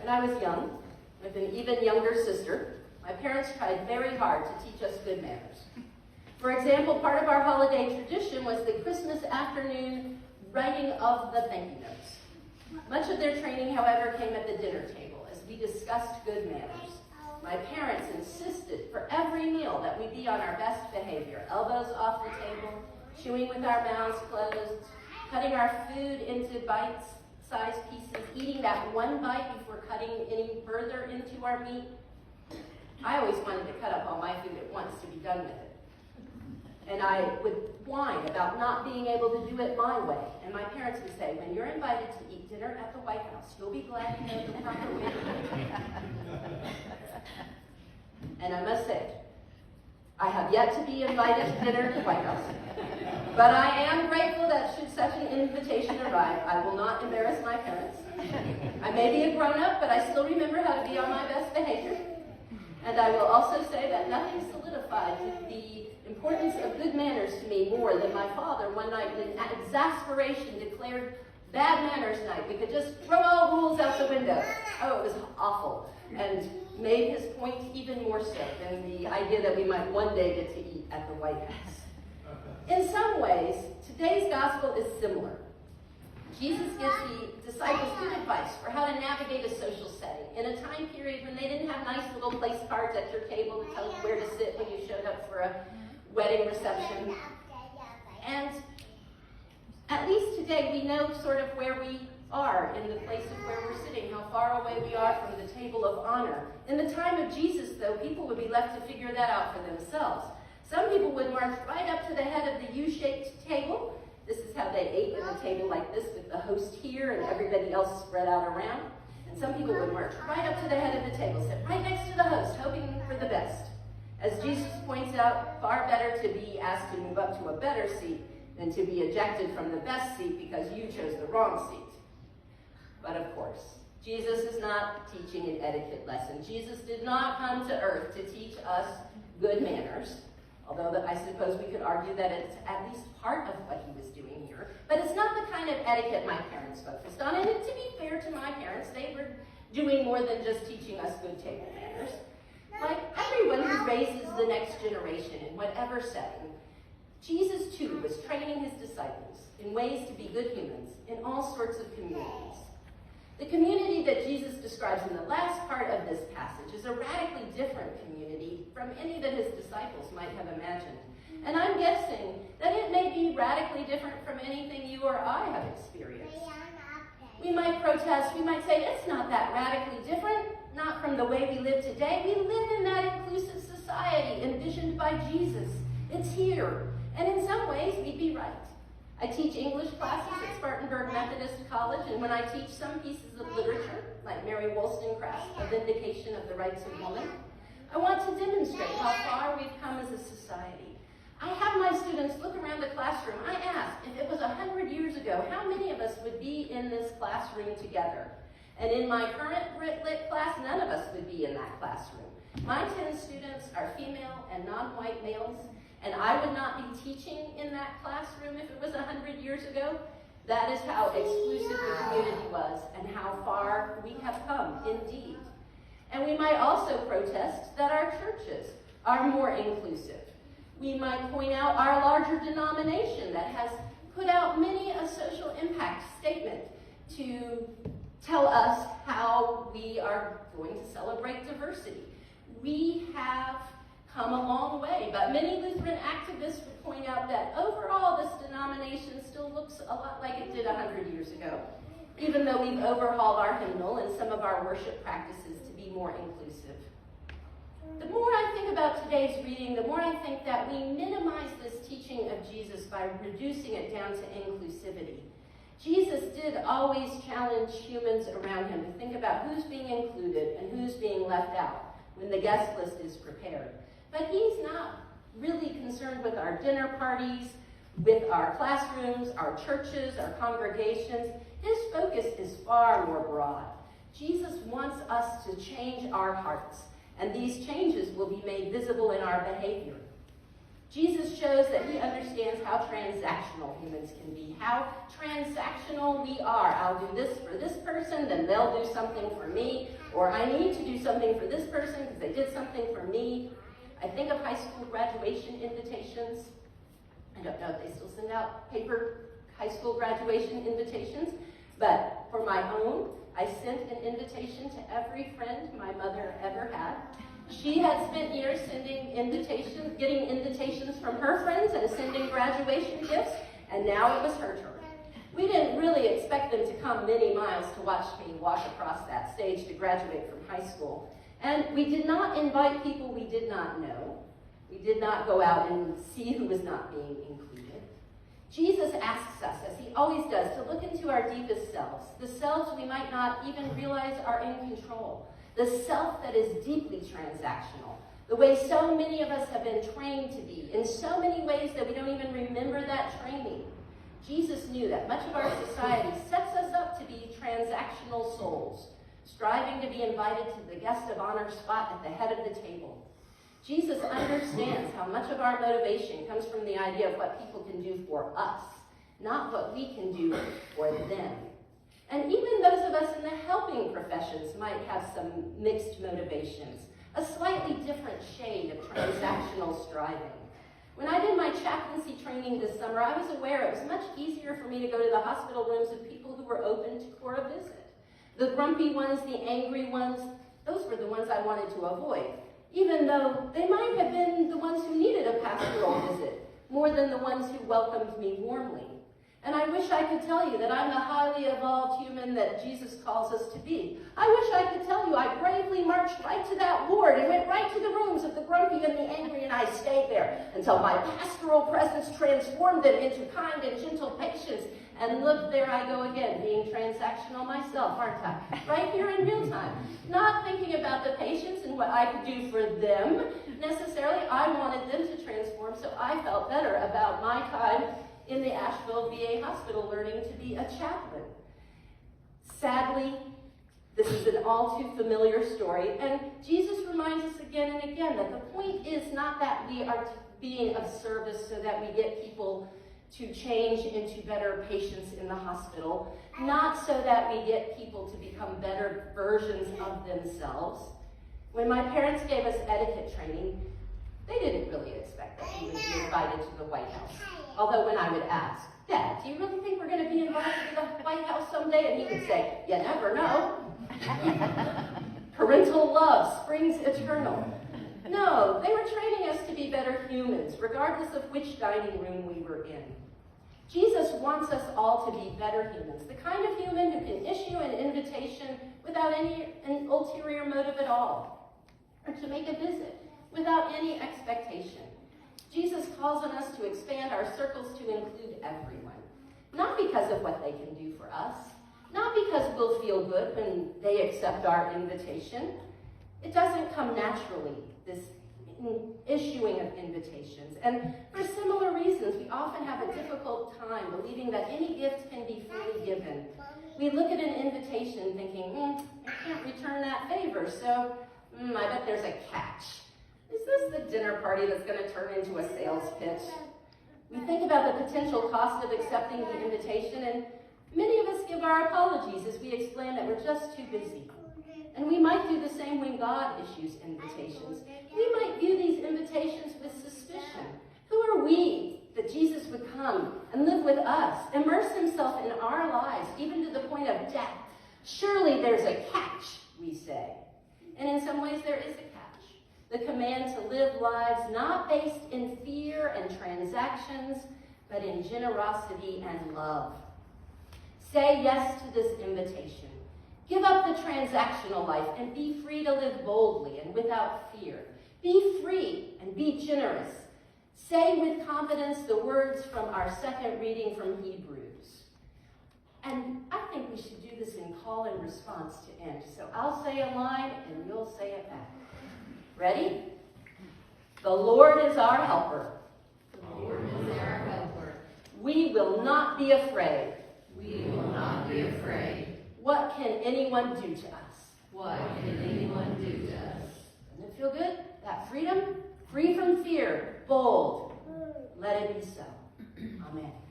When I was young, with an even younger sister, my parents tried very hard to teach us good manners. For example, part of our holiday tradition was the Christmas afternoon writing of the thank you notes. Much of their training, however, came at the dinner table as we discussed good manners. My parents insisted for every meal that we be on our best behavior, elbows off the table, chewing with our mouths closed, cutting our food into bite-sized pieces, eating that one bite before cutting any further into our meat. I always wanted to cut up all my food at once to be done with it. And I would whine about not being able to do it my way. And my parents would say, when you're invited to eat dinner at the White House, you'll be glad you know the proper way to do it. And I must say, I have yet to be invited to dinner at the White House. But I am grateful that should such an invitation arrive, I will not embarrass my parents. I may be a grown-up, but I still remember how to be on my best behavior. And I will also say that nothing solidified the importance of good manners to me more than my father one night in exasperation declared bad manners night. We could just throw all rules out the window. Oh, it was awful. And made his point even more so than the idea that we might one day get to eat at the White House. In some ways, today's gospel is similar. Jesus gives the disciples good advice for how to navigate a social setting in a time period when they didn't have nice little place cards at your table to tell you where to sit when you showed up for a wedding reception. And at least today we know sort of where we are in the place of where we're sitting, how far away we are from the table of honor. In the time of Jesus, though, people would be left to figure that out for themselves. Some people would march right up to the head of the U-shaped table. This is how they ate at a table like this with the host here and everybody else spread out around. And some people would march right up to the head of the table, sit right next to the host, hoping for the best. As Jesus points out, far better to be asked to move up to a better seat than to be ejected from the best seat because you chose the wrong seat. But of course, Jesus is not teaching an etiquette lesson. Jesus did not come to earth to teach us good manners, although I suppose we could argue that it's at least part of what he was doing here. But it's not the kind of etiquette my parents focused on. And to be fair to my parents, they were doing more than just teaching us good table manners. Like everyone who raises the next generation in whatever setting, Jesus too was training his disciples in ways to be good humans in all sorts of communities. The community that Jesus describes in the last part of this passage is a radically different community from any that his disciples might have imagined. And I'm guessing that it may be radically different from anything you or I have experienced. We might protest, we might say, it's not that radically different, not from the way we live today. We live in that inclusive society envisioned by Jesus. It's here. And in some ways, we'd be right. I teach English classes at Spartanburg Methodist College, and when I teach some pieces of literature, like Mary Wollstonecraft's A Vindication of the Rights of Woman, I want to demonstrate how far we've come as a society. I have my students look around the classroom. I ask, if it was 100 years ago, how many of us would be in this classroom together? And in my current Brit Lit class, none of us would be in that classroom. My 10 students are female and non-white males, and I would not be teaching in that classroom if it was 100 years ago. That is how exclusive the community was and how far we have come, indeed. And we might also protest that our churches are more inclusive. We might point out our larger denomination that has put out many a social impact statement to tell us how we are going to celebrate diversity. We have come a long way, but many Lutheran activists would point out that overall this denomination still looks a lot like it did 100 years ago, even though we've overhauled our hymnal and some of our worship practices to be more inclusive. The more I think about today's reading, the more I think that we minimize this teaching of Jesus by reducing it down to inclusivity. Jesus did always challenge humans around him to think about who's being included and who's being left out when the guest list is prepared. But he's not really concerned with our dinner parties, with our classrooms, our churches, our congregations. His focus is far more broad. Jesus wants us to change our hearts, and these changes will be made visible in our behavior. Jesus shows that he understands how transactional humans can be, how transactional we are. I'll do this for this person, then they'll do something for me, or I need to do something for this person because they did something for me. I think of high school graduation invitations. I don't know if they still send out paper high school graduation invitations, but for my own, I sent an invitation to every friend my mother ever had. She had spent years sending invitations, getting invitations from her friends and sending graduation gifts, and now it was her turn. We didn't really expect them to come many miles to watch me walk across that stage to graduate from high school. And we did not invite people we did not know. We did not go out and see who was not being included. Jesus asks us, as he always does, to look into our deepest selves, the selves we might not even realize are in control, the self that is deeply transactional, the way so many of us have been trained to be, in so many ways that we don't even remember that training. Jesus knew that much of our society sets us up to be transactional souls, striving to be invited to the guest of honor spot at the head of the table. Jesus understands how much of our motivation comes from the idea of what people can do for us, not what we can do for them. And even those of us in the helping professions might have some mixed motivations, a slightly different shade of transactional striving. When I did my chaplaincy training this summer, I was aware it was much easier for me to go to the hospital rooms of people who were open for a visit. The grumpy ones, the angry ones, those were the ones I wanted to avoid, even though they might have been the ones who needed a pastoral visit, more than the ones who welcomed me warmly. And I wish I could tell you that I'm the highly evolved human that Jesus calls us to be. I wish I could tell you I bravely marched right to that ward and went right to the rooms of the grumpy and the angry, and I stayed there until my pastoral presence transformed them into kind and gentle patience. And look, there I go again, being transactional myself, aren't I? Right here in real time. Not thinking about the patients and what I could do for them necessarily. I wanted them to transform, so I felt better about my time in the Asheville VA hospital learning to be a chaplain. Sadly, this is an all too familiar story, and Jesus reminds us again and again that the point is not that we are being of service so that we get people to change into better patients in the hospital, not so that we get people to become better versions of themselves. When my parents gave us etiquette training, they didn't really expect that we would be invited to the White House. Although when I would ask, Dad, do you really think we're going to be invited to the White House someday? And he would say, you never know. Parental love springs eternal. No, they were training us to be better humans, regardless of which dining room we were in. Jesus wants us all to be better humans, the kind of human who can issue an invitation without any ulterior motive at all, or to make a visit without any expectation. Jesus calls on us to expand our circles to include everyone, not because of what they can do for us, not because we'll feel good when they accept our invitation. It doesn't come naturally, this issuing of invitations. And for similar reasons, we often have a difficult time believing that any gift can be freely given. We look at an invitation thinking, I can't return that favor, so I bet there's a catch. Is this the dinner party that's going to turn into a sales pitch? We think about the potential cost of accepting the invitation, and many of us give our apologies as we explain that we're just too busy. And we might do the same when God issues invitations. We might view these invitations with suspicion. Who are we that Jesus would come and live with us, immerse himself in our lives, even to the point of death? Surely there's a catch, we say. And in some ways there is a catch. The command to live lives not based in fear and transactions, but in generosity and love. Say yes to this invitation. Give up the transactional life and be free to live boldly and without fear. Be free and be generous. Say with confidence the words from our second reading from Hebrews. And I think we should do this in call and response to end. So I'll say a line and you'll say it back. Ready? The Lord is our helper. The Lord is our helper. We will not be afraid. We will not be afraid. What can anyone do to us? What can anyone do to us? Doesn't it feel good? That freedom? Free from fear, bold, let it be so. Amen.